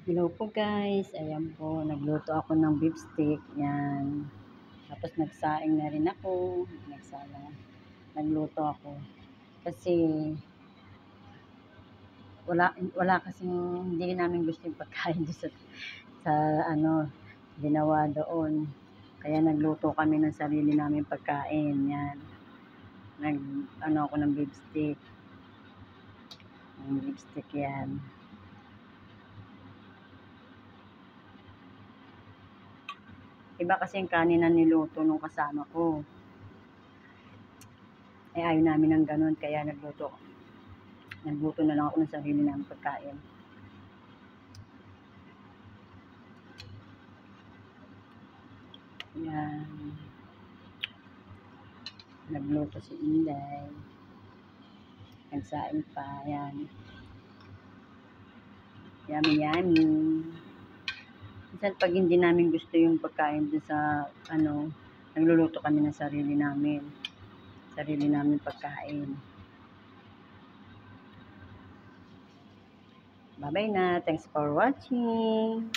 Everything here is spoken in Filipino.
Hello po guys, ayan po, nagluto ako ng beef steak, yan. Tapos nagsaing na rin ako, nagluto ako. Kasi wala kasing hindi namin gusto yung pagkain doon sa ano, ginawa doon. Kaya nagluto kami ng sarili namin pagkain, yan. Ako ng beef steak. Yung beef steak yan. Iba kasi yung kanin na niluto nung kasama ko. Ayaw namin ng ganun, kaya nagluto na lang ako ng sarili namin pagkain. Yan. Nagluto si Inday. Nagsaing pa. Yan. Yummy, yummy. Minsan pag hindi namin gusto yung pagkain doon sa nagluluto kami ng sarili namin. Sarili namin pagkain. Bye-bye na. Thanks for watching.